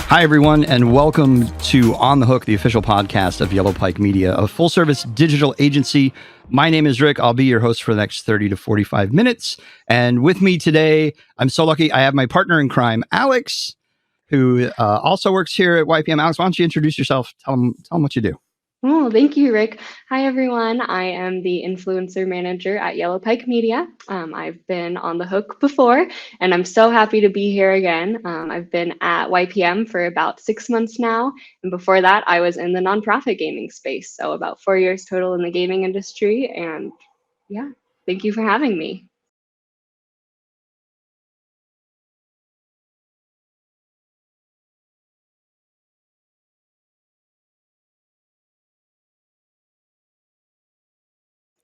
Hi, everyone, and welcome to On the Hook, the official podcast of Yellow Pike Media, a full-service digital agency. My name is Rick. I'll be your host for the next 30 to 45 minutes. And with me today, I'm so lucky, I have my partner in crime, Alex, who also works here at YPM. Alex, why don't you introduce yourself? Tell them what you do. Oh, thank you, Rick. Hi, everyone. I am the influencer manager at Yellow Pike Media. I've been on the hook before, and I'm so happy to be here again. I've been at YPM for about 6 months now, and before that, I was in the nonprofit gaming space, so about 4 years total in the gaming industry. And yeah, thank you for having me.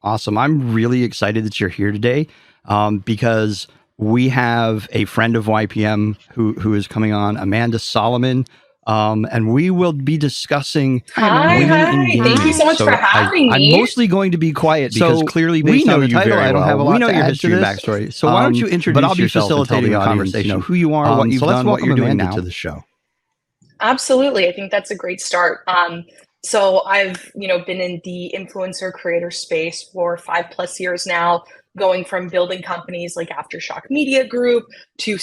Awesome. I'm really excited that you're here today because we have a friend of YPM who is coming on, Amanda Solomon, and we will be discussing Hi. Thank you so much for having me. I'm mostly going to be quiet because clearly based on the title, I don't have a lot to add to your backstory. So why don't you introduce yourself? But I'll be facilitating the conversation. You know, who you are, what you've done, what you're doing now to the show. Absolutely. I think that's a great start. So I've, been in the influencer creator space for 5+ years now, going from building companies like Aftershock Media Group to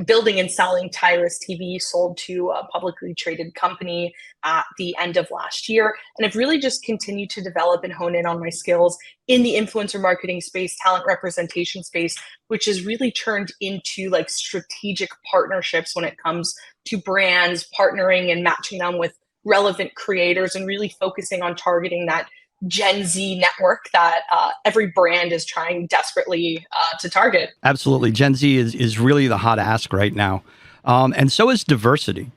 building and selling Tyrus TV, sold to a publicly traded company at the end of last year. And I've really just continued to develop and hone in on my skills in the influencer marketing space, talent representation space, which has really turned into like strategic partnerships when it comes to brands, partnering and matching them with relevant creators and really focusing on targeting that Gen Z network that every brand is trying desperately to target. Absolutely. Gen Z is really the hot ask right now. And so is diversity.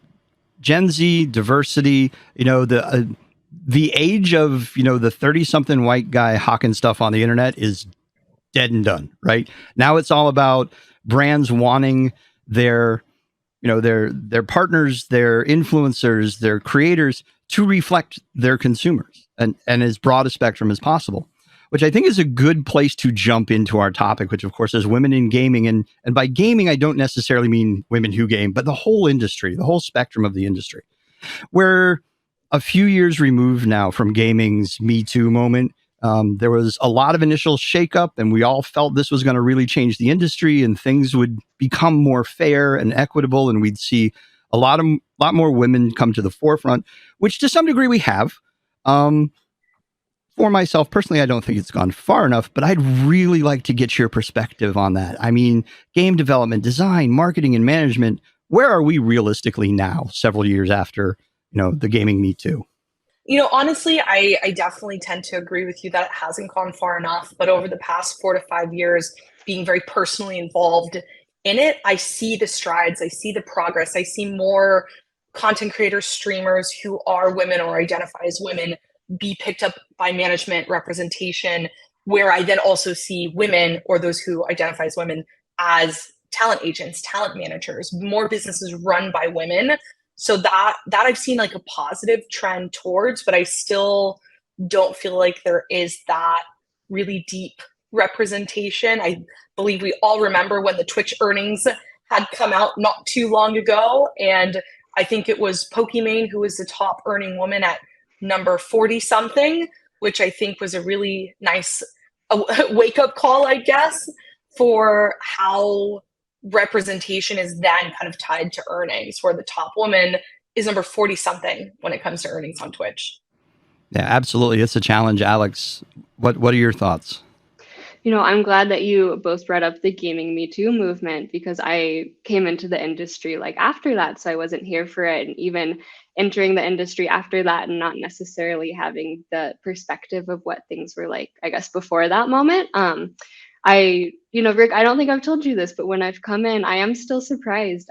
Gen Z, diversity, the age of, the 30-something white guy hawking stuff on the internet is dead and done, right? Now it's all about brands wanting their partners, their influencers, their creators to reflect their consumers and as broad a spectrum as possible, which I think is a good place to jump into our topic, which of course is women in gaming. And by gaming, I don't necessarily mean women who game, but the whole industry, the whole spectrum of the industry. We're a few years removed now from gaming's Me Too moment. There was a lot of initial shakeup, and we all felt this was going to really change the industry, and things would become more fair and equitable, and we'd see a lot more women come to the forefront, which to some degree we have. For myself personally, I don't think it's gone far enough, but I'd really like to get your perspective on that. I mean, game development, design, marketing, and management. Where are we realistically now, several years after the gaming Me Too? Honestly, I definitely tend to agree with you that it hasn't gone far enough. But over the past 4 to 5 years, being very personally involved in it, I see the strides, I see the progress, I see more content creators, streamers who are women or identify as women be picked up by management representation, where I then also see women or those who identify as women as talent agents, talent managers, more businesses run by women. So that I've seen like a positive trend towards, but I still don't feel like there is that really deep representation. I believe we all remember when the Twitch earnings had come out not too long ago. And I think it was Pokimane who was the top earning woman at number 40 something, which I think was a really nice wake up call, I guess, for how representation is then kind of tied to earnings, where the top woman is number 40 something when it comes to earnings on Twitch. Yeah, absolutely. It's a challenge. Alex, what are your thoughts? I'm glad that you both brought up the gaming Me Too movement, because I came into the industry like after that. So I wasn't here for it. And even entering the industry after that and not necessarily having the perspective of what things were like, I guess, before that moment. Rick, I don't think I've told you this, but when I've come in, I am still surprised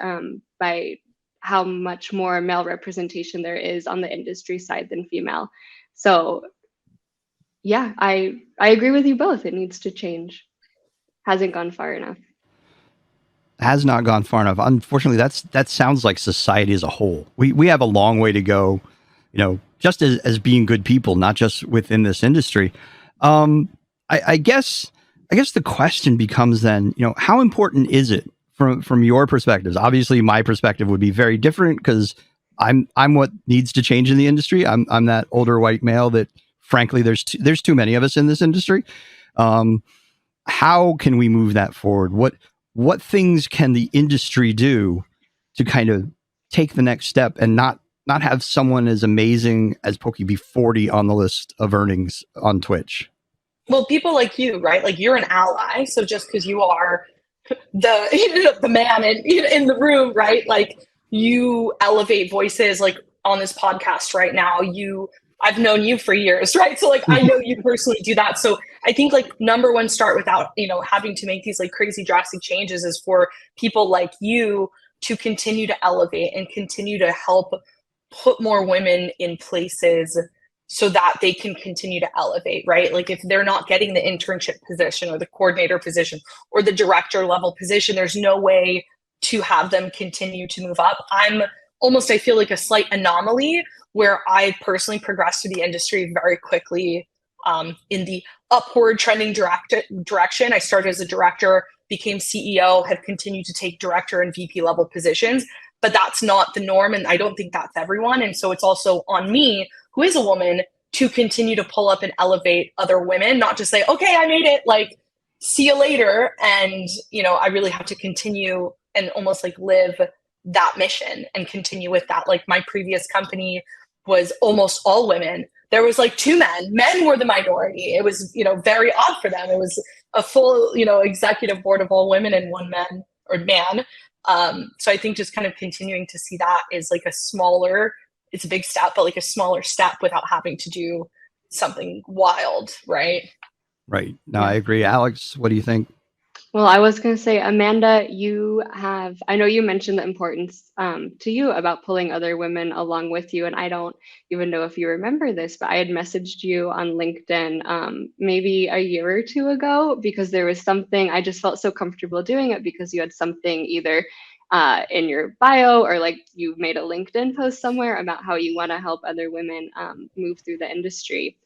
by how much more male representation there is on the industry side than female. So yeah, I agree with you both. It needs to change. Hasn't gone far enough. Has not gone far enough. Unfortunately, that sounds like society as a whole. We have a long way to go, just as being good people, not just within this industry. I guess the question becomes then, how important is it from your perspectives. Obviously, my perspective would be very different because I'm what needs to change in the industry. I'm that older white male that, frankly, there's too many of us in this industry. How can we move that forward? What things can the industry do to kind of take the next step and not have someone as amazing as Pokey be 40 on the list of earnings on Twitch? Well, people like you, right? Like, you're an ally. So just because you are the man in the room, right? Like, you elevate voices, like on this podcast right now. I've known you for years, right? So like, I know you personally do that. So I think like number one, start without, having to make these like crazy drastic changes, is for people like you to continue to elevate and continue to help put more women in places so that they can continue to elevate, right? Like, if they're not getting the internship position or the coordinator position or the director level position, there's no way to have them continue to move up. I feel like a slight anomaly, where I personally progressed through the industry very quickly in the upward trending direction. I started as a director, became CEO, have continued to take director and VP level positions, but that's not the norm. And I don't think that's everyone. And so it's also on me, who is a woman, to continue to pull up and elevate other women, not just say, okay, I made it, like, see you later. And, I really have to continue and almost like live that mission and continue with that. Like, my previous company was almost all women. There was like 2 men. Men were the minority. It was, very odd for them. It was a full, executive board of all women and 1 man. So I think just kind of continuing to see that is like it's a big step, but like a smaller step without having to do something wild, right? Right. No, I agree. Alex, what do you think? Well, I was going to say, Amanda, I know you mentioned the importance to you about pulling other women along with you. And I don't even know if you remember this, but I had messaged you on LinkedIn maybe a year or 2 ago, because there was something, I just felt so comfortable doing it because you had something either in your bio, or like you made a LinkedIn post somewhere about how you want to help other women move through the industry.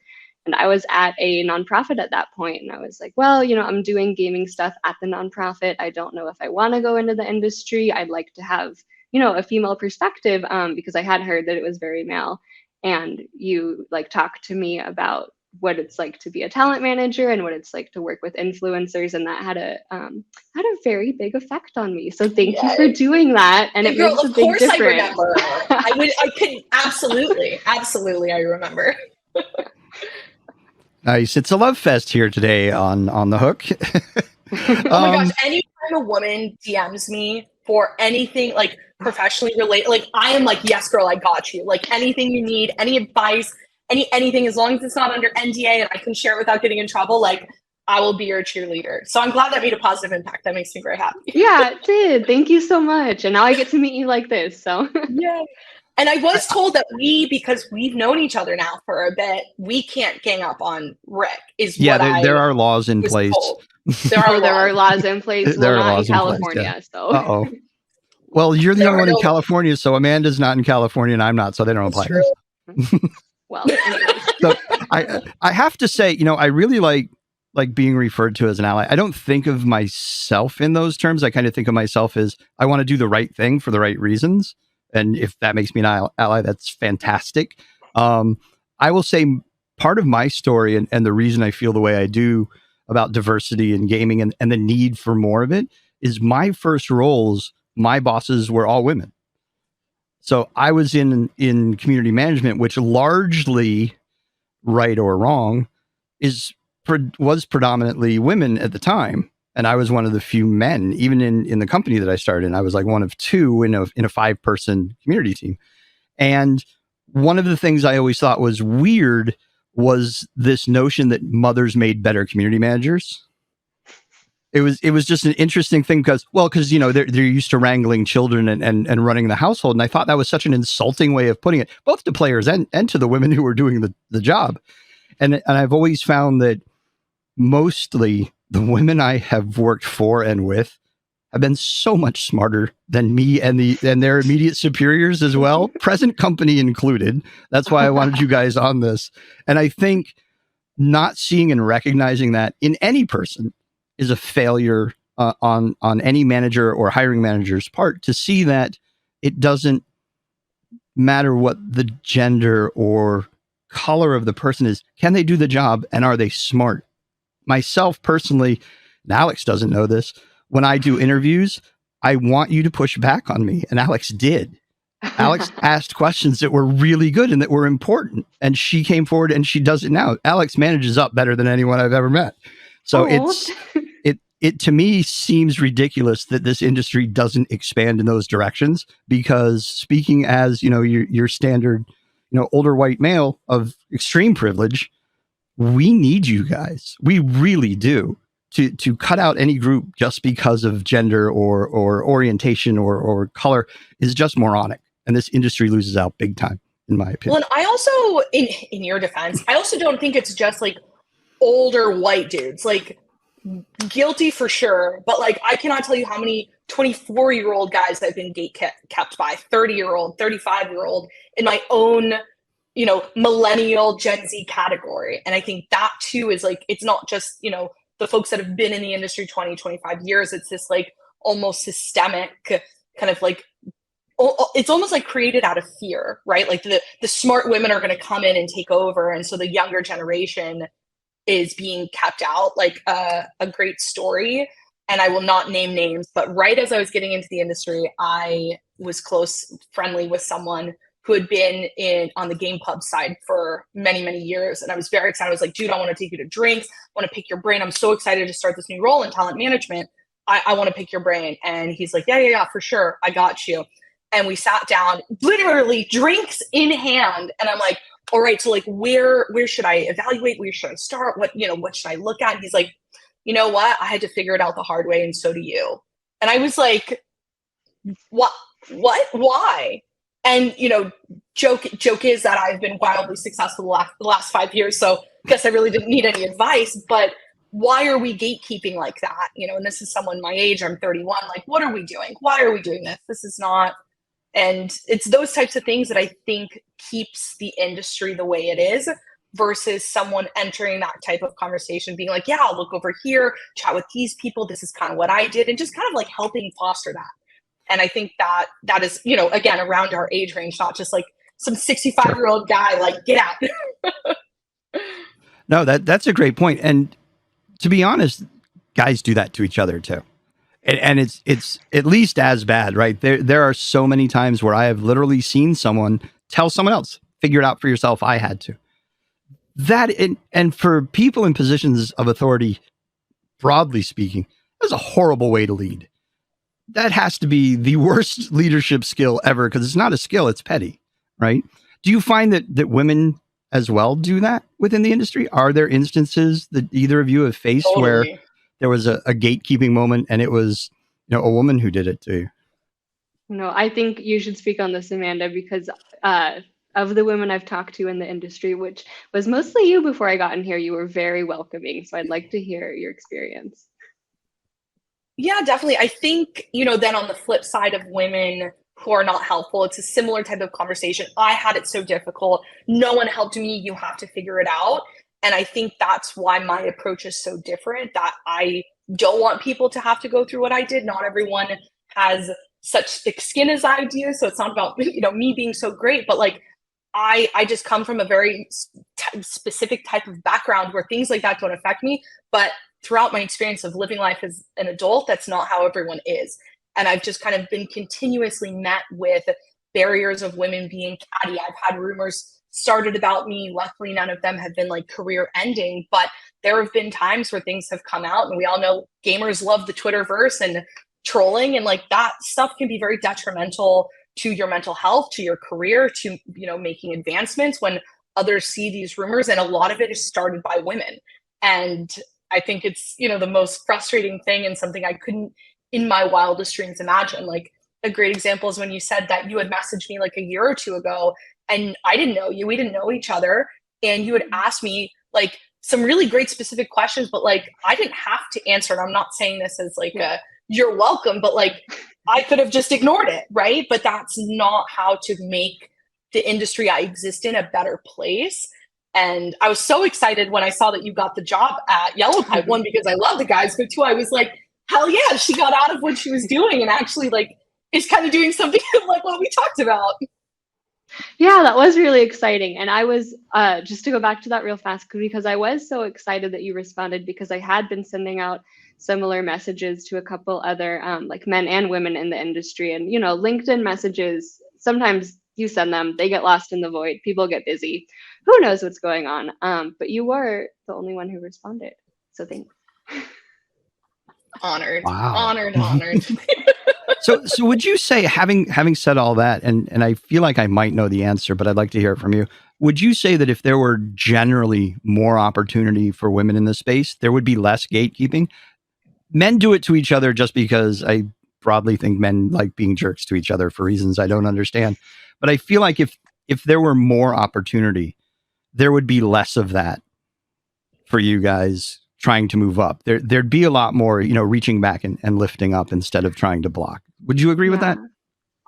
And I was at a nonprofit at that point, and I was like, well, I'm doing gaming stuff at the nonprofit. I don't know if I want to go into the industry. I'd like to have, a female perspective, because I had heard that it was very male. And you like talked to me about what it's like to be a talent manager and what it's like to work with influencers, and that had a very big effect on me. So thank you for doing that, and it makes a big difference. Of course, I remember. I could absolutely, I remember. Nice. It's a love fest here today on The Hook. Oh my gosh, anytime a woman DMs me for anything like professionally related, like, I am like, yes, girl, I got you. Like, anything you need, any advice, anything, as long as it's not under NDA and I can share it without getting in trouble, like, I will be your cheerleader. So I'm glad that made a positive impact. That makes me very happy. Yeah, it did. Thank you so much. And now I get to meet you like this. So yeah. And I was told that because we've known each other now for a bit, we can't gang up on Rick. There are laws in place. There are laws in place. We're not in California, so. Uh-oh. Well, you're the only one in California, so Amanda's not in California and I'm not, so they don't apply. Well, so I have to say, I really like being referred to as an ally. I don't think of myself in those terms. I kind of think of myself as, I want to do the right thing for the right reasons. And if that makes me an ally, that's fantastic. I will say part of my story and the reason I feel the way I do about diversity in gaming and the need for more of it is my first roles, my bosses were all women. So I was in community management, which largely, right or wrong, was predominantly women at the time. And I was one of the few men, even in the company that I started in. I was like one of 2 in a 5-person community team. And one of the things I always thought was weird was this notion that mothers made better community managers. It was just an interesting thing because they're used to wrangling children and running the household. And I thought that was such an insulting way of putting it, both to players and to the women who were doing the job. And I've always found that mostly the women I have worked for and with have been so much smarter than me and their immediate superiors as well, present company included. That's why I wanted you guys on this. And I think not seeing and recognizing that in any person is a failure on any manager or hiring manager's part to see that it doesn't matter what the gender or color of the person is. Can they do the job, and are they smart? Myself personally, and Alex doesn't know this, when I do interviews, I want you to push back on me, and Alex did. Alex asked questions that were really good and that were important, and she came forward and she does it now. Alex manages up better than anyone I've ever met. So it to me seems ridiculous that this industry doesn't expand in those directions, because speaking as, your standard, older white male of extreme privilege, we need you guys. We really do, to cut out any group just because of gender or orientation or color is just moronic. And this industry loses out big time, in my opinion. Well, and I also, in your defense, I also don't think it's just like older white dudes. Like, guilty for sure, but like I cannot tell you how many 24-year-old guys I've been gate kept by, 30-year-old, 35-year-old in my own, millennial Gen Z category. And I think that too is like, it's not just, the folks that have been in the industry 20, 25 years. It's this like almost systemic kind of like, it's almost like created out of fear, right? Like the smart women are going to come in and take over. And so the younger generation is being kept out. Like a great story, and I will not name names, but right as I was getting into the industry, I was friendly with someone who had been on the game pub side for many, many years. And I was very excited. I was like, dude, I want to take you to drinks. I want to pick your brain. I'm so excited to start this new role in talent management. I want to pick your brain. And he's like, yeah, for sure. I got you. And we sat down, literally drinks in hand. And I'm like, all right, so like, where should I evaluate? Where should I start? What should I look at? And he's like, you know what? I had to figure it out the hard way, and so do you. And I was like, what, why? And, joke is that I've been wildly successful the last 5 years. So I guess I really didn't need any advice, but why are we gatekeeping like that? And this is someone my age, I'm 31. Like, what are we doing? Why are we doing this? This is not. And it's those types of things that I think keeps the industry the way it is, versus someone entering that type of conversation, being like, yeah, I'll look over here, chat with these people. This is kind of what I did. And just kind of like helping foster that. And I think that is, again, around our age range, not just like some 65-year-old guy, like, get out. No, that's a great point. And to be honest, guys do that to each other too. And it's at least as bad, right? There are so many times where I have literally seen someone tell someone else, figure it out for yourself. I had to. And for people in positions of authority, broadly speaking, that's a horrible way to lead. That has to be the worst leadership skill ever, because it's not a skill, it's petty, right? Do you find that women as well do that within the industry? Are there instances that either of you have faced where there was a gatekeeping moment and it was, a woman who did it to you? No, I think you should speak on this, Amanda, because of the women I've talked to in the industry, which was mostly you before I got in here, you were very welcoming. So I'd like to hear your experience. Yeah, definitely. I think, then on the flip side of women who are not helpful, it's a similar type of conversation. I had it so difficult. No one helped me. You have to figure it out. And I think that's why my approach is so different, that I don't want people to have to go through what I did. Not everyone has such thick skin as I do. So it's not about, me being so great, but like, I just come from a very specific type of background where things like that don't affect me. But throughout my experience of living life as an adult, that's not how everyone is. And I've just kind of been continuously met with barriers of women being catty. I've had rumors started about me. Luckily, none of them have been like career ending, but there have been times where things have come out, and we all know gamers love the Twitterverse and trolling, and like that stuff can be very detrimental to your mental health, to your career, to, making advancements when others see these rumors. And a lot of it is started by women. And I think it's, the most frustrating thing, and something I couldn't in my wildest dreams imagine. Like, a great example is when you said that you had messaged me like a year or two ago, and I didn't know you, we didn't know each other. And you had asked me like some really great specific questions, but like, I didn't have to answer. And I'm not saying this as like you're welcome, but like, I could have just ignored it. Right. But that's not how to make the industry I exist in a better place. And I was so excited when I saw that you got the job at Yellow Pipe, one, because I love the guys, but two, I was like, hell yeah, she got out of what she was doing and actually like is kind of doing something like what we talked about. Yeah, that was really exciting. And I was, just to go back to that real fast, because I was so excited that you responded, because I had been sending out similar messages to a couple other like men and women in the industry. And, you know, LinkedIn messages, sometimes you send them, they get lost in the void, people get busy. Who knows what's going on? But you were the only one who responded. So thanks. Honored. Wow. Honored. So would you say, having said all that, and I feel like I might know the answer, but I'd like to hear it from you. Would you say that if there were generally more opportunity for women in this space, there would be less gatekeeping? Men do it to each other just because I broadly think men like being jerks to each other for reasons I don't understand. But I feel like if there were more opportunity, there would be less of that for you guys trying to move up. There'd be a lot more, you know, reaching back and lifting up instead of trying to block. Would you agree with that?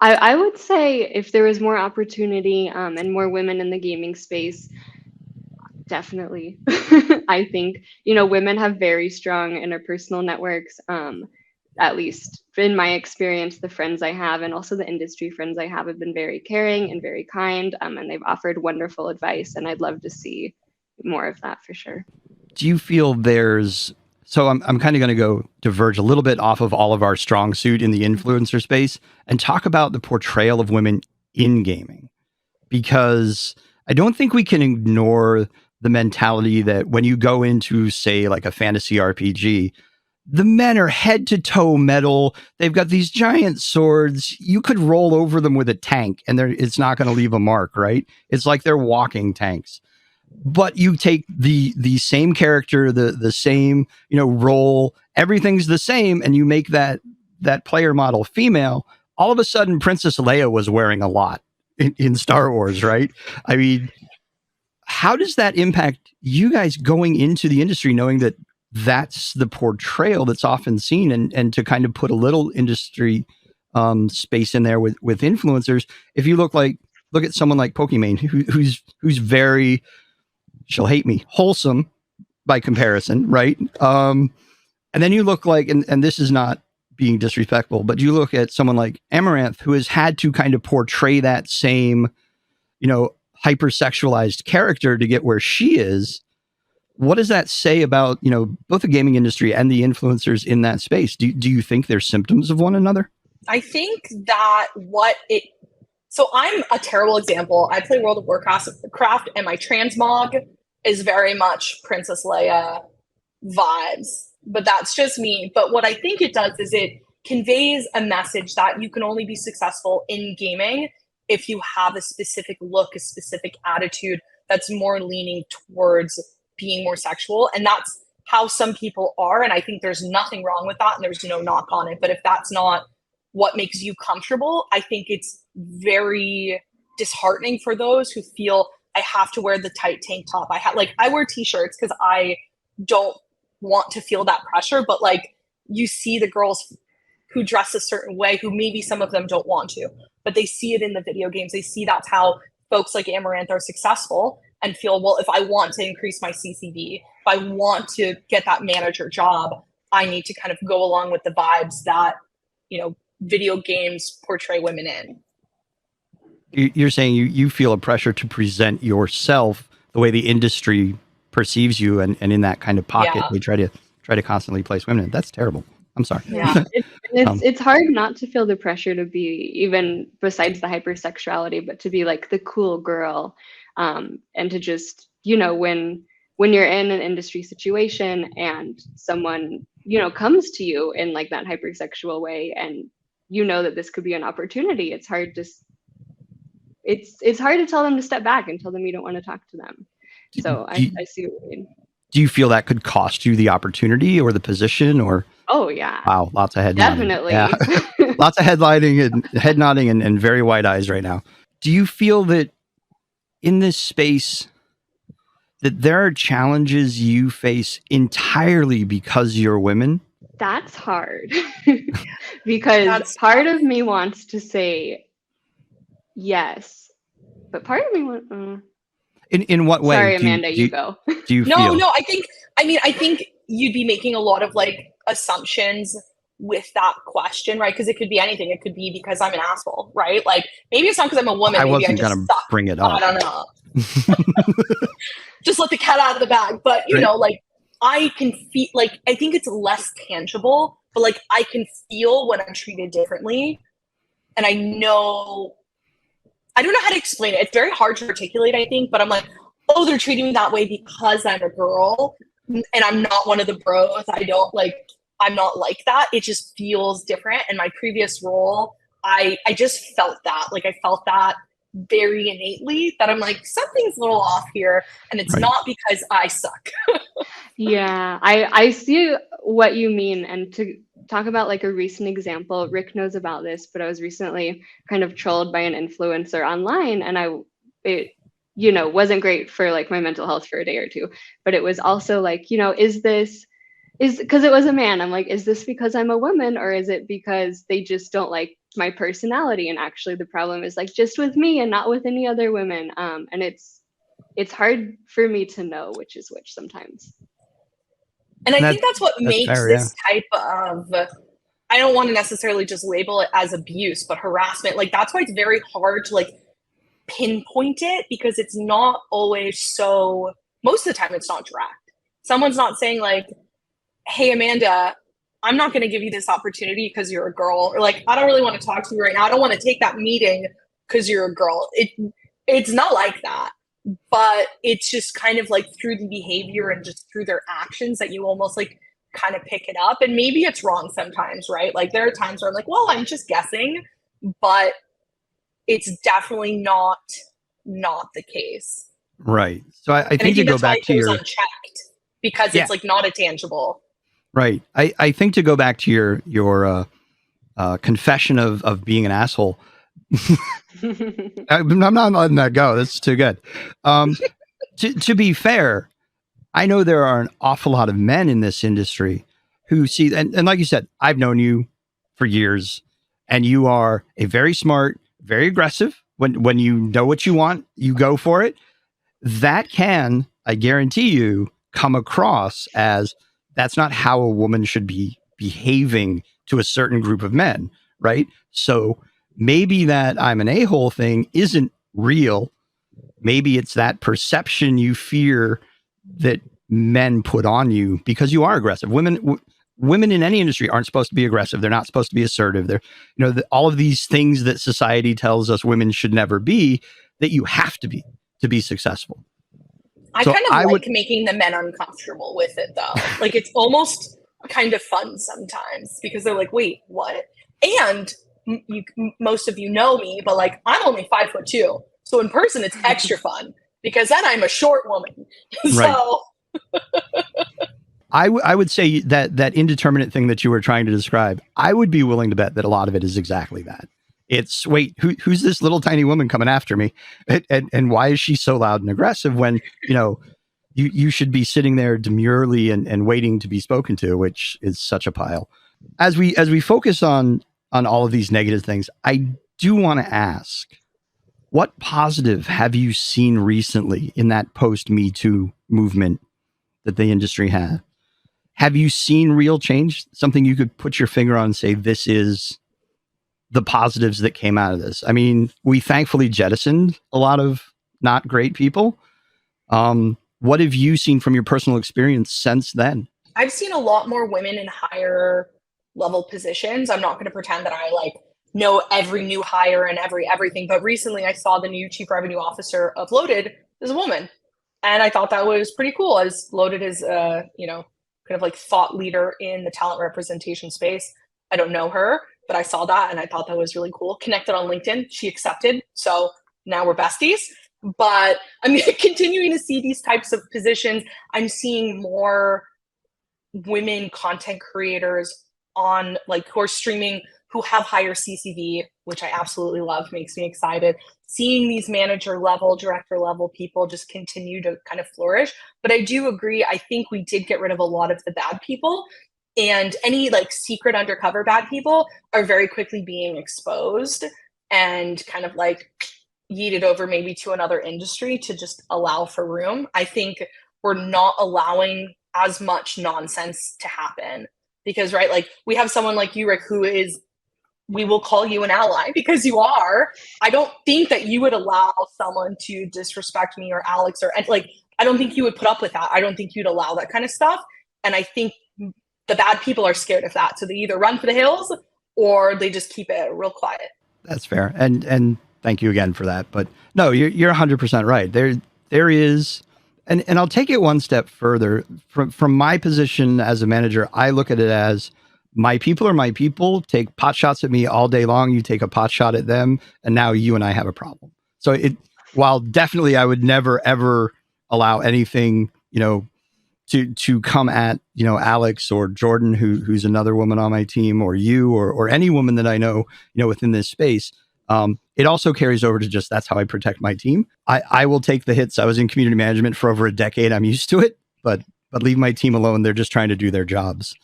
I would say if there was more opportunity and more women in the gaming space, definitely. I think, you know, women have very strong interpersonal networks. At least in my experience, the friends I have and also the industry friends I have been very caring and very kind, and they've offered wonderful advice. And I'd love to see more of that for sure. Do you feel there's, so I'm kind of going to go diverge a little bit off of all of our strong suit in the influencer space and talk about the portrayal of women in gaming, because I don't think we can ignore the mentality that when you go into, say, like a fantasy RPG, the men are head to toe metal. They've got these giant swords. You could roll over them with a tank and it's not going to leave a mark, right? It's like they're walking tanks. But you take the same character, the same, you know, role, everything's the same, and you make that player model female. All of a sudden, Princess Leia was wearing a lot in Star Wars, right? I mean, how does that impact you guys going into the industry, knowing that that's the portrayal that's often seen, and to kind of put a little industry space in there with influencers? If you look at someone like Pokimane, who's very, she'll hate me, wholesome by comparison, right? And then you look like, and this is not being disrespectful, but you look at someone like Amaranth, who has had to kind of portray that same, you know, hypersexualized character to get where she is. What does that say about, you know, both the gaming industry and the influencers in that space? Do you think they're symptoms of one another? I think that so I'm a terrible example. I play World of Warcraft, and my transmog is very much Princess Leia vibes, but that's just me. But what I think it does is it conveys a message that you can only be successful in gaming if you have a specific look, a specific attitude that's more leaning towards being more sexual. And that's how some people are. And I think there's nothing wrong with that, and there's no knock on it. But if that's not what makes you comfortable, I think it's very disheartening for those who feel I have to wear the tight tank top. I wear t-shirts because I don't want to feel that pressure, but like you see the girls who dress a certain way, who maybe some of them don't want to, but they see it in the video games. They see that's how folks like Amaranth are successful and feel, well, if I want to increase my CCV, if I want to get that manager job, I need to kind of go along with the vibes that, you know, video games portray women in. You're saying you feel a pressure to present yourself the way the industry perceives you, and in that kind of pocket, they try to constantly place women in. That's terrible. I'm sorry. Yeah, it's hard not to feel the pressure to be, even besides the hypersexuality, but to be like the cool girl, and to just, you know, when you're in an industry situation and someone, you know, comes to you in like that hypersexual way, and you know that this could be an opportunity, it's hard to tell them to step back and tell them you don't want to talk to them. So I see what you mean. Do you feel that could cost you the opportunity or the position, or? Oh yeah. Wow, lots of head Definitely. nodding. Yeah. Lots of headlining and head nodding and very wide eyes right now. Do you feel that in this space that there are challenges you face entirely because you're women? That's hard. Because part of me wants to say yes, but part of me wants... In what way? Sorry, Amanda, you go. Do you feel? No, I think you'd be making a lot of like assumptions with that question, right? Because it could be anything. It could be because I'm an asshole, right? Like maybe it's not because I'm a woman. I Maybe I wasn't just going to suck. bring it I up. don't know. Just let the cat out of the bag. But you Right. know, like I can feel, like I think it's less tangible, but like I can feel when I'm treated differently, and I know I don't know how to explain it. It's very hard to articulate, I think, but I'm like, oh, they're treating me that way because I'm a girl and I'm not one of the bros. I'm not like that. It just feels different. And my previous role, I just felt that. Like I felt that very innately, that I'm like, something's a little off here. And it's Right. not because I suck. Yeah, I see what you mean. And to talk about like a recent example, Rick knows about this, but I was recently kind of trolled by an influencer online, and it, you know, wasn't great for like my mental health for a day or two. But it was also like, you know, is because it was a man. I'm like, is this because I'm a woman, or is it because they just don't like my personality? And actually, the problem is like just with me and not with any other women. And it's hard for me to know which is which sometimes. And I think that's what that's makes fair, this type of, I don't want to necessarily just label it as abuse, but harassment. Like that's why it's very hard to like pinpoint it, because it's not always so, most of the time it's not direct. Someone's not saying like, hey, Amanda, I'm not going to give you this opportunity because you're a girl, or like, I don't really want to talk to you right now. I don't want to take that meeting because you're a girl. It's not like that. But it's just kind of like through the behavior and just through their actions that you almost like kind of pick it up. And maybe it's wrong sometimes, right? Like there are times where I'm like, well, I'm just guessing, but it's definitely not the case. Right. So I And think to go that's why back it to goes your unchecked, because it's like not a tangible. right. I think to go back to your confession of being an asshole. I'm not letting that go. That's too good. To be fair, I know there are an awful lot of men in this industry who see, and like you said, I've known you for years, and you are a very smart, very aggressive. When you know what you want, you go for it. That can, I guarantee you, come across as that's not how a woman should be behaving to a certain group of men, right? So maybe that I'm an a-hole thing isn't real. Maybe it's that perception you fear that men put on you because you are aggressive. Women in any industry aren't supposed to be aggressive. They're not supposed to be assertive. They're, you know, all of these things that society tells us women should never be, that you have to be successful. I So kind of I like would, making the men uncomfortable with it though. Like it's almost kind of fun sometimes, because they're like, wait, what? And most of you know me, but like I'm only 5'2". So in person it's extra fun because then I'm a short woman. right. So I would say that indeterminate thing that you were trying to describe, I would be willing to bet that a lot of it is exactly that. It's, wait, who's this little tiny woman coming after me? And why is she so loud and aggressive when, you know, you should be sitting there demurely and waiting to be spoken to, which is such a pile. As we focus on all of these negative things, I do want to ask, what positive have you seen recently in that post Me Too movement that the industry had? Have you seen real change? Something you could put your finger on and say, this is the positives that came out of this? I mean, we thankfully jettisoned a lot of not great people. What have you seen from your personal experience since then? I've seen a lot more women in higher level positions. I'm not going to pretend that I like know every new hire and everything, but recently I saw the new chief revenue officer of Loaded is a woman. And I thought that was pretty cool, as Loaded is you know, kind of like thought leader in the talent representation space. I don't know her, but I saw that and I thought that was really cool. Connected on LinkedIn, she accepted. So now we're besties. But I'm continuing to see these types of positions. I'm seeing more women content creators on like who are streaming, who have higher CCV, which I absolutely love, makes me excited. Seeing these manager level, director level people just continue to kind of flourish. But I do agree, I think we did get rid of a lot of the bad people, and any like secret undercover bad people are very quickly being exposed and kind of like yeeted over maybe to another industry to just allow for room. I think we're not allowing as much nonsense to happen. because, right, like we have someone like you, Rick, who is, we will call you an ally because you are. I don't think that you would allow someone to disrespect me or Alex, or like, I don't think you would put up with that. I don't think you'd allow that kind of stuff. And I think the bad people are scared of that. So they either run for the hills or they just keep it real quiet. That's fair. And thank you again for that. But no, you're 100% right. There is, and I'll take it one step further. From my position as a manager, I look at it as my people are my people. Take pot shots at me all day long. You take a pot shot at them, and now you and I have a problem. So while definitely I would never ever allow anything, to come at, Alex or Jordan, who's another woman on my team, or you, or any woman that I know, within this space. It also carries over to just, that's how I protect my team. I will take the hits. I was in community management for over a decade. I'm used to it, but leave my team alone. They're just trying to do their jobs.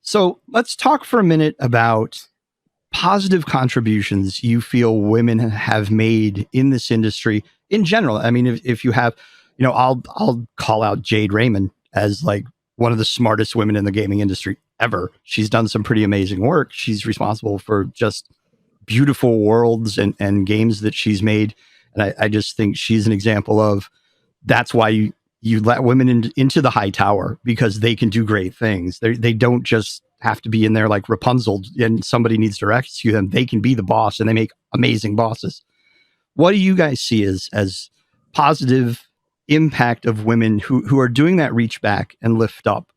So let's talk for a minute about positive contributions you feel women have made in this industry in general. I mean, if you have, I'll call out Jade Raymond as like one of the smartest women in the gaming industry ever. She's done some pretty amazing work. She's responsible for just beautiful worlds and games that she's made. And I just think she's an example of, that's why you let women into the high tower, because they can do great things. They don't just have to be in there like Rapunzel and somebody needs to rescue them. They can be the boss, and they make amazing bosses. What do you guys see as positive impact of women who are doing that reach back and lift up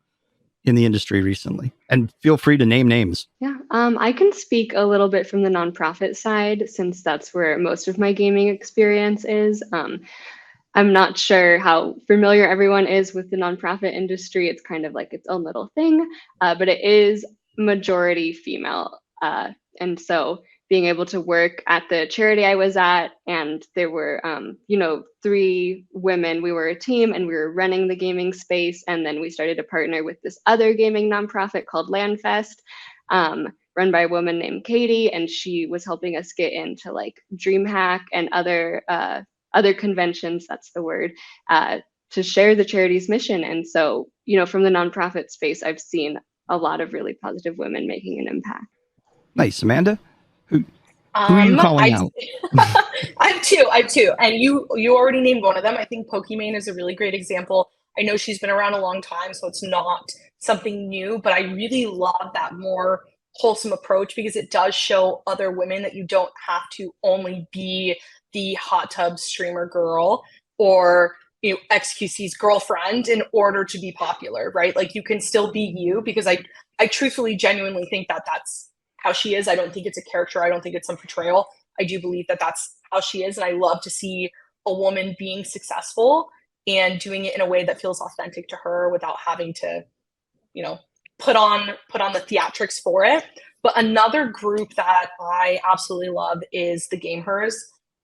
in the industry recently? And feel free to name names. Yeah, I can speak a little bit from the nonprofit side, since that's where most of my gaming experience is. I'm not sure how familiar everyone is with the nonprofit industry. It's kind of like its own little thing, but it is majority female. And so being able to work at the charity I was at, and there were, 3 women, we were a team and we were running the gaming space. And then we started to partner with this other gaming nonprofit called Landfest, run by a woman named Katie. And she was helping us get into like DreamHack and other conventions, that's the word, to share the charity's mission. And so, from the nonprofit space, I've seen a lot of really positive women making an impact. Nice. Amanda, who are you calling out? I have two. And you already named one of them. I think Pokimane is a really great example. I know she's been around a long time, so it's not something new, but I really love that more wholesome approach, because it does show other women that you don't have to only be the hot tub streamer girl or XQC's girlfriend in order to be popular, right? Like, you can still be you, because I truthfully, genuinely think that that's how she is. I don't think it's a character. I don't think it's some portrayal. I do believe that that's how she is. And I love to see a woman being successful and doing it in a way that feels authentic to her without having to, put on the theatrics for it. But another group that I absolutely love is the Gamers.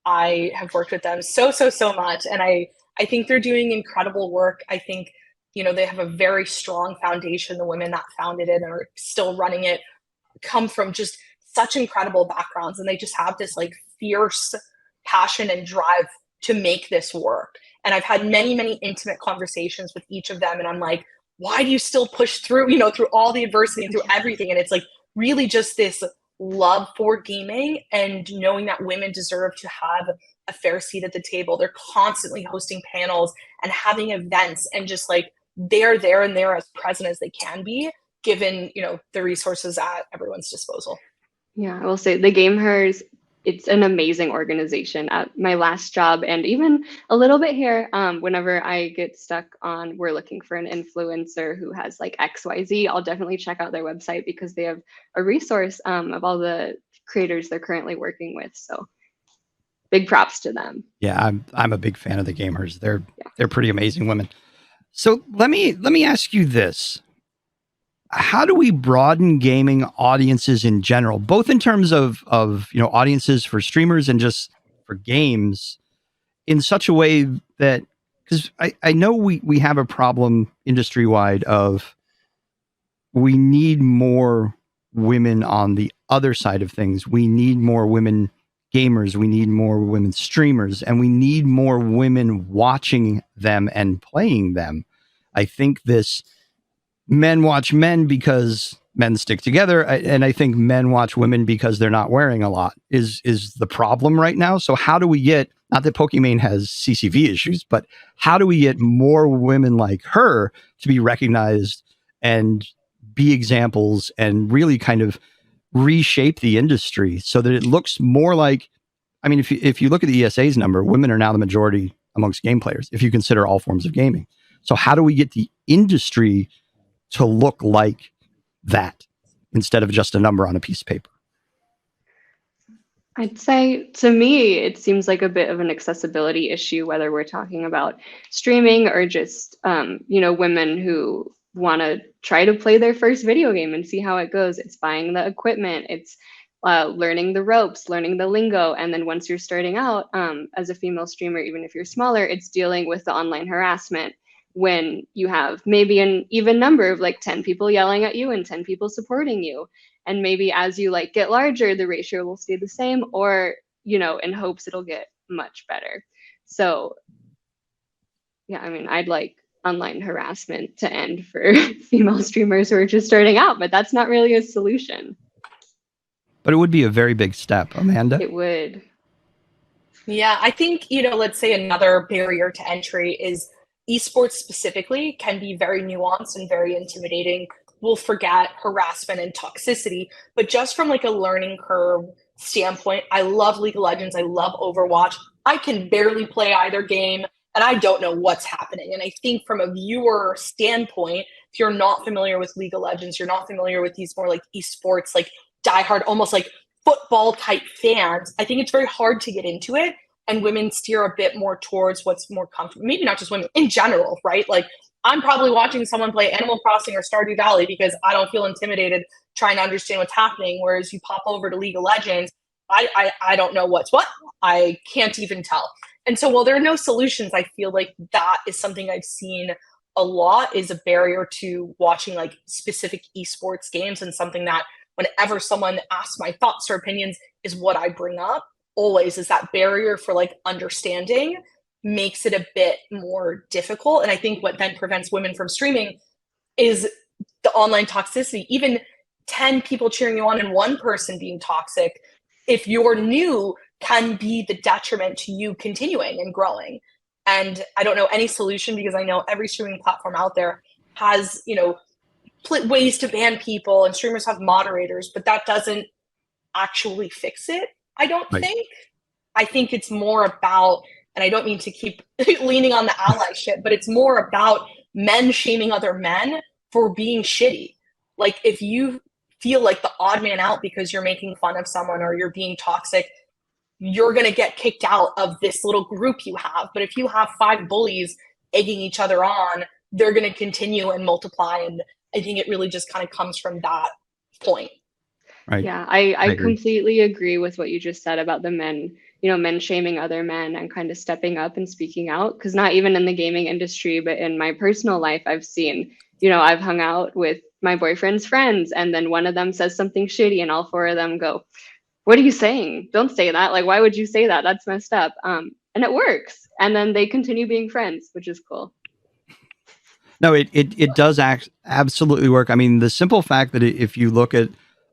I have worked with them so much. And I think they're doing incredible work. I think, they have a very strong foundation. The women that founded it and are still running it come from just such incredible backgrounds. And they just have this like fierce passion and drive to make this work. And I've had many, many intimate conversations with each of them. And I'm like, why do you still push through, through all the adversity and through everything? And it's like really just this love for gaming and knowing that women deserve to have a fair seat at the table. They're constantly hosting panels and having events, and just like they're there and they're as present as they can be, given, the resources at everyone's disposal. Yeah, I will say the Gamers, it's an amazing organization. At my last job, and even a little bit here, whenever I get stuck on, we're looking for an influencer who has like XYZ, I'll definitely check out their website, because they have a resource of all the creators they're currently working with. So big props to them. Yeah, I'm a big fan of the Gamers. They're pretty amazing women. So let me ask you this. How do we broaden gaming audiences in general, both in terms of audiences for streamers and just for games, in such a way that, because I know we have a problem industry wide of, we need more women on the other side of things. We need more women gamers. We need more women streamers, and we need more women watching them and playing them. I think this men watch men because men stick together. And I think men watch women because they're not wearing a lot is the problem right now. So how do we get, not that Pokimane has CCV issues, but how do we get more women like her to be recognized and be examples and really kind of reshape the industry so that it looks more like, I mean, if you look at the ESA's number, women are now the majority amongst game players, if you consider all forms of gaming. So how do we get the industry to look like that instead of just a number on a piece of paper? I'd say, to me, it seems like a bit of an accessibility issue, whether we're talking about streaming or just, women who want to try to play their first video game and see how it goes. It's buying the equipment, it's learning the ropes, learning the lingo. And then once you're starting out as a female streamer, even if you're smaller, it's dealing with the online harassment when you have maybe an even number of like 10 people yelling at you and 10 people supporting you. And maybe as you like get larger, the ratio will stay the same, or, in hopes it'll get much better. So yeah, I mean, I'd like online harassment to end for female streamers who are just starting out, but that's not really a solution. But it would be a very big step, Amanda. It would. Yeah, I think, let's say another barrier to entry is esports specifically can be very nuanced and very intimidating. We'll forget harassment and toxicity, but just from like a learning curve standpoint, I love League of Legends. I love Overwatch. I can barely play either game and I don't know what's happening. And I think from a viewer standpoint, if you're not familiar with League of Legends, you're not familiar with these more like esports, like diehard, almost like football type fans, I think it's very hard to get into it. And women steer a bit more towards what's more comfortable. Maybe not just women in general, right? Like I'm probably watching someone play Animal Crossing or Stardew Valley because I don't feel intimidated trying to understand what's happening. Whereas you pop over to League of Legends, I don't know what's what. I can't even tell. And so while there are no solutions, I feel like that is something I've seen a lot is a barrier to watching like specific esports games, and something that whenever someone asks my thoughts or opinions is what I bring up always, is that barrier for like understanding makes it a bit more difficult. And I think what then prevents women from streaming is the online toxicity. Even 10 people cheering you on and one person being toxic, if you're new, can be the detriment to you continuing and growing. And I don't know any solution, because I know every streaming platform out there has, ways to ban people, and streamers have moderators, but that doesn't actually fix it, I don't think. I think it's more about, and I don't mean to keep leaning on the allyship, but it's more about men shaming other men for being shitty. Like if you feel like the odd man out because you're making fun of someone or you're being toxic, you're going to get kicked out of this little group you have. But if you have 5 bullies egging each other on, they're going to continue and multiply. And I think it really just kind of comes from that point. Right. Yeah, I completely agree with what you just said about the men, men shaming other men and kind of stepping up and speaking out. Because not even in the gaming industry, but in my personal life, I've seen, I've hung out with my boyfriend's friends, and then one of them says something shitty and all 4 of them go, "What are you saying? Don't say that. Like, why would you say that? That's messed up." And it works. And then they continue being friends, which is cool. No, it does absolutely work. I mean, the simple fact that if you look at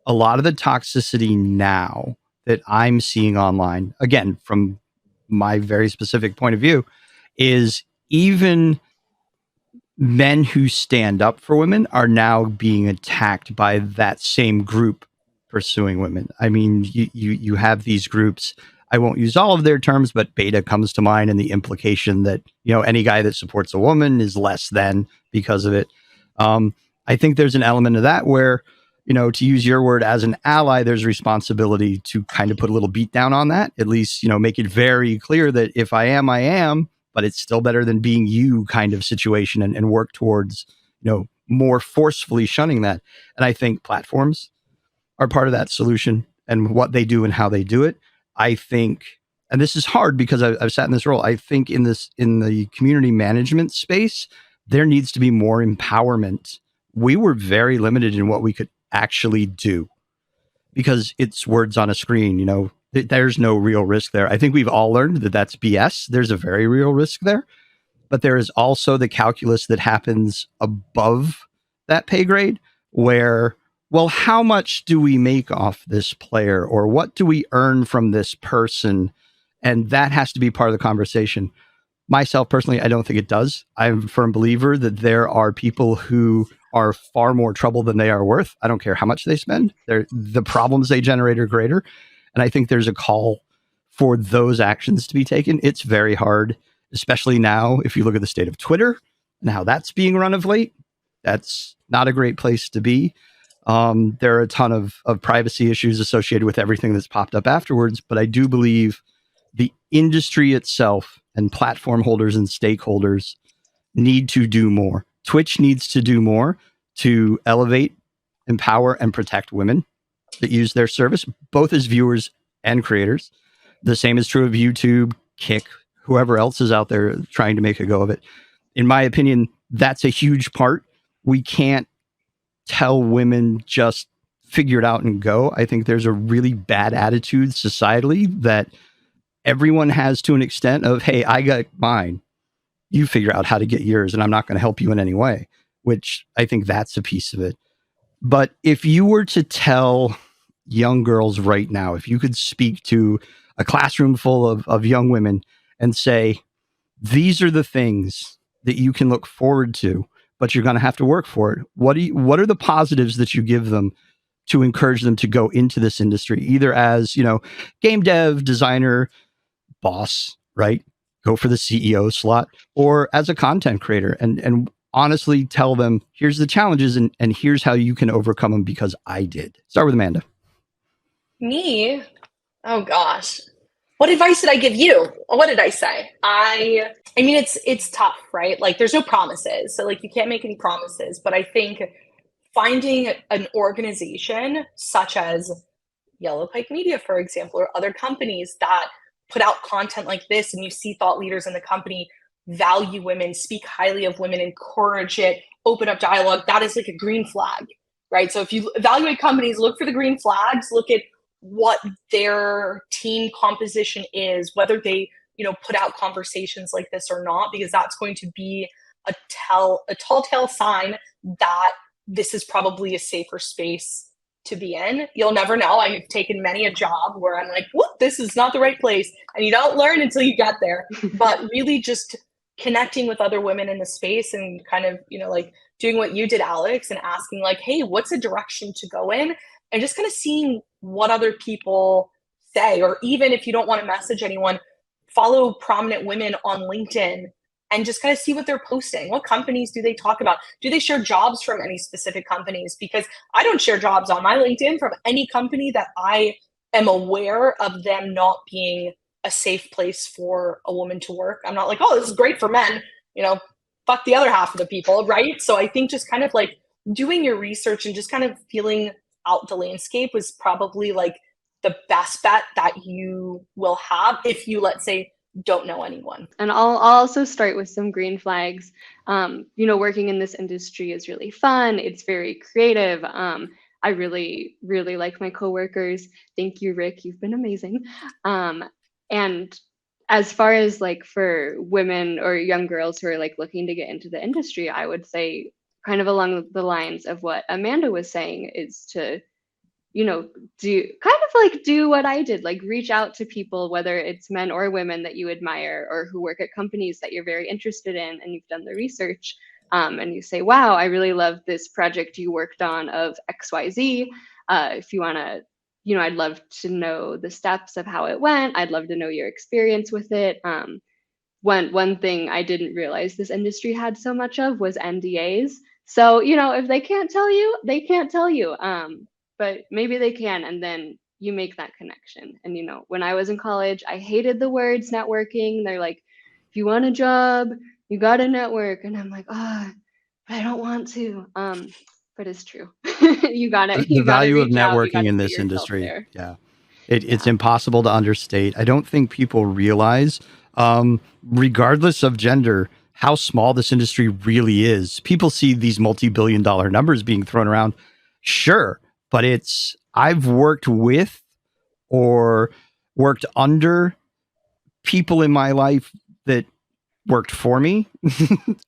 a lot of the toxicity now that I'm seeing online, again, from my very specific point of view, is even men who stand up for women are now being attacked by that same group pursuing women. I mean, you have these groups. I won't use all of their terms, but beta comes to mind, and the implication that, any guy that supports a woman is less than because of it. I think there's an element of that where, to use your word, as an ally, there's responsibility to kind of put a little beat down on that, at least, make it very clear that if I am, I am, but it's still better than being you kind of situation, and work towards, more forcefully shunning that. And I think platforms are part of that solution, and what they do and how they do it. I think, and this is hard because I've sat in this role, I think in the community management space, there needs to be more empowerment. We were very limited in what we could actually do because it's words on a screen, there's no real risk there. I think we've all learned that that's BS. There's a very real risk there, but there is also the calculus that happens above that pay grade where well, how much do we make off this player, or what do we earn from this person? And that has to be part of the conversation. Myself personally, I don't think it does. I'm a firm believer that there are people who are far more trouble than they are worth. I don't care how much they spend. The problems they generate are greater. And I think there's a call for those actions to be taken. It's very hard, especially now, if you look at the state of Twitter and how that's being run of late. That's not a great place to be. There are a ton of privacy issues associated with everything that's popped up afterwards, but I do believe the industry itself and platform holders and stakeholders need to do more. Twitch needs to do more to elevate, empower, and protect women that use their service, both as viewers and creators. The same is true of YouTube, Kick, whoever else is out there trying to make a go of it. In my opinion, that's a huge part. We can't tell women just figure it out and go. I think there's a really bad attitude societally that everyone has to an extent of, hey, I got mine. You figure out how to get yours, and I'm not going to help you in any way, which I think that's a piece of it. But if you were to tell young girls right now, if you could speak to a classroom full of young women and say, these are the things that you can look forward to, but you're going to have to work for it. What are the positives that you give them to encourage them to go into this industry, either as, game dev, designer, boss, right? Go for the CEO slot, or as a content creator, and honestly tell them, here's the challenges and here's how you can overcome them because I did. Start with Amanda. Me? Oh gosh. What advice did I give you? What did I say? I mean, it's tough, right? Like there's no promises. So like you can't make any promises, but I think finding an organization such as Yellow Pike Media, for example, or other companies that put out content like this, and you see thought leaders in the company value women, speak highly of women, encourage it, open up dialogue, that is like a green flag, right? So if you evaluate companies, look for the green flags, look at what their team composition is, whether they, put out conversations like this or not, because that's going to be a tall tale sign that this is probably a safer space to be in. You'll never know. I've taken many a job where I'm like, whoop, this is not the right place. And you don't learn until you get there. But really just connecting with other women in the space and kind of, like doing what you did, Alex, and asking like, hey, what's a direction to go in? And just kind of seeing what other people say, or even if you don't want to message anyone, follow prominent women on LinkedIn and just kind of see what they're posting. What companies do they talk about? Do they share jobs from any specific companies? Because I don't share jobs on my LinkedIn from any company that I am aware of them not being a safe place for a woman to work. I'm not like, oh, this is great for men, fuck the other half of the people, right? So I think just kind of like doing your research and just kind of feeling out the landscape was probably like the best bet that you will have if you, let's say, don't know anyone. And I'll also start with some green flags. Working in this industry is really fun. It's very creative. I really, really like my coworkers. Thank you, Rick. You've been amazing. And as far as like for women or young girls who are like looking to get into the industry, I would say kind of along the lines of what Amanda was saying is to do what I did, like reach out to people, whether it's men or women that you admire or who work at companies that you're very interested in and you've done the research, and you say, wow, I really love this project you worked on of XYZ. If you want to, I'd love to know the steps of how it went. I'd love to know your experience with it. One thing I didn't realize this industry had so much of was NDAs. So, if they can't tell you, they can't tell you. But maybe they can, and then you make that connection. And when I was in college, I hated the words networking. They're like, if you want a job, you got to network. And I'm like, but I don't want to. But it's true. you gotta The value of reach out, networking in this industry. there. Yeah. It's impossible to understate. I don't think people realize, regardless of gender, how small this industry really is. People see these multi-billion-dollar numbers being thrown around. Sure. But I've worked with or worked under people in my life that worked for me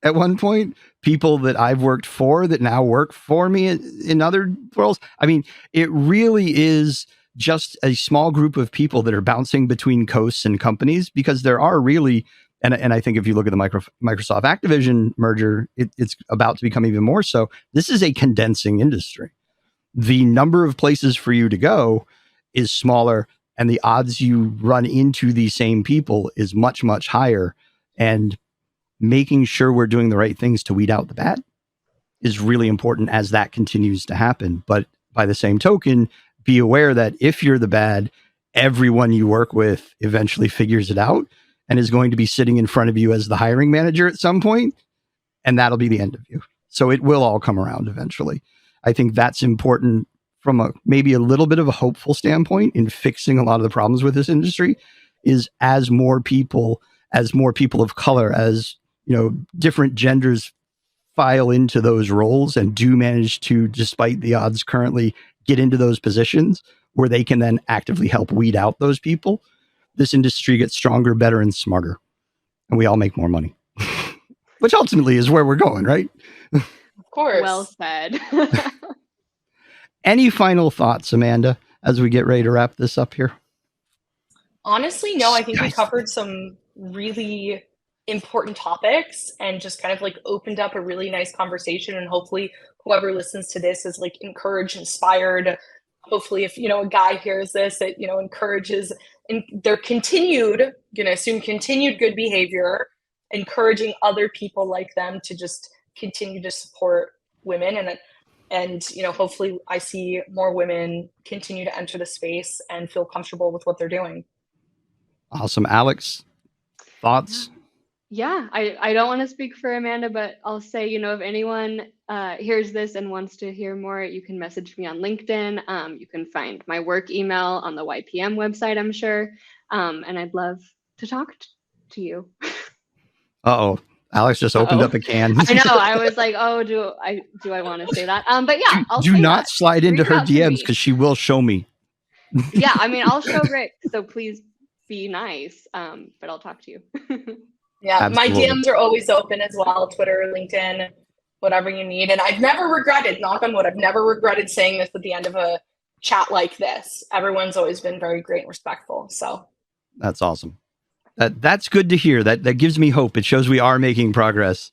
at one point, people that I've worked for that now work for me in other roles. I mean, it really is just a small group of people that are bouncing between coasts and companies, because there are really, and I think if you look at the Microsoft Activision merger, it's about to become even more so. This is a condensing industry. The number of places for you to go is smaller, and the odds you run into these same people is much, much higher. And making sure we're doing the right things to weed out the bad is really important as that continues to happen. But by the same token, be aware that if you're the bad, everyone you work with eventually figures it out and is going to be sitting in front of you as the hiring manager at some point, and that'll be the end of you. So it will all come around eventually. I think that's important from maybe a little bit of a hopeful standpoint in fixing a lot of the problems with this industry, is as more people of color, as different genders file into those roles and do manage to, despite the odds currently, get into those positions where they can then actively help weed out those people, this industry gets stronger, better, and smarter, and we all make more money, which ultimately is where we're going, right? Of course. Well said. Any final thoughts, Amanda, as we get ready to wrap this up here? Honestly, no, I think we covered some really important topics and just kind of like opened up a really nice conversation, and hopefully whoever listens to this is like encouraged, inspired. Hopefully if a guy hears this, it encourages in their continued good behavior, encouraging other people like them to just continue to support women, and hopefully I see more women continue to enter the space and feel comfortable with what they're doing. Awesome. Alex, thoughts? Yeah, I don't want to speak for Amanda, but I'll say, if anyone hears this and wants to hear more, you can message me on LinkedIn. You can find my work email on the YPM website, I'm sure. And I'd love to talk to you. Uh-oh. Alex just opened up a can. I know. I was like, oh, do I want to say that? But yeah, I'll do say not that. slide into her DMs, because she will show me. Yeah, I mean, I'll show Rick, so please be nice. But I'll talk to you. Yeah, Absolutely. My DMs are always open as well, Twitter, LinkedIn, whatever you need. And I've never regretted, knock on wood, I've never regretted saying this at the end of a chat like this. Everyone's always been very great and respectful. So that's awesome. That's good to hear. That gives me hope. It shows we are making progress.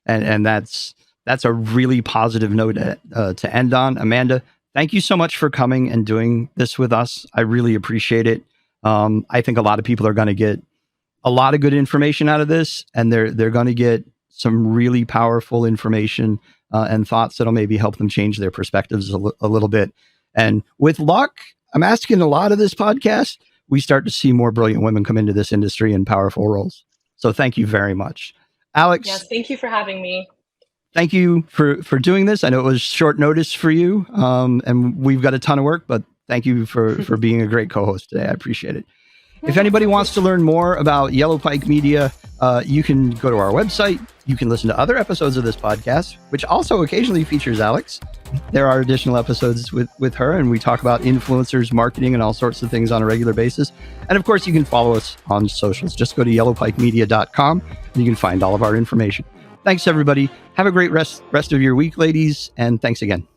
And that's a really positive note to end on. Amanda, thank you so much for coming and doing this with us. I really appreciate it. I think a lot of people are going to get a lot of good information out of this, and they're going to get some really powerful information and thoughts that'll maybe help them change their perspectives a little bit. And with luck, I'm asking a lot of this podcast, we start to see more brilliant women come into this industry in powerful roles. So thank you very much. Alex. Yes, thank you for having me. Thank you for doing this. I know it was short notice for you, and we've got a ton of work, but thank you for being a great co-host today. I appreciate it. If anybody wants to learn more about Yellow Pike Media, you can go to our website. You can listen to other episodes of this podcast, which also occasionally features Alex. There are additional episodes with her, and we talk about influencers, marketing, and all sorts of things on a regular basis. And of course, you can follow us on socials. Just go to yellowpikemedia.com, and you can find all of our information. Thanks, everybody. Have a great rest of your week, ladies, and thanks again.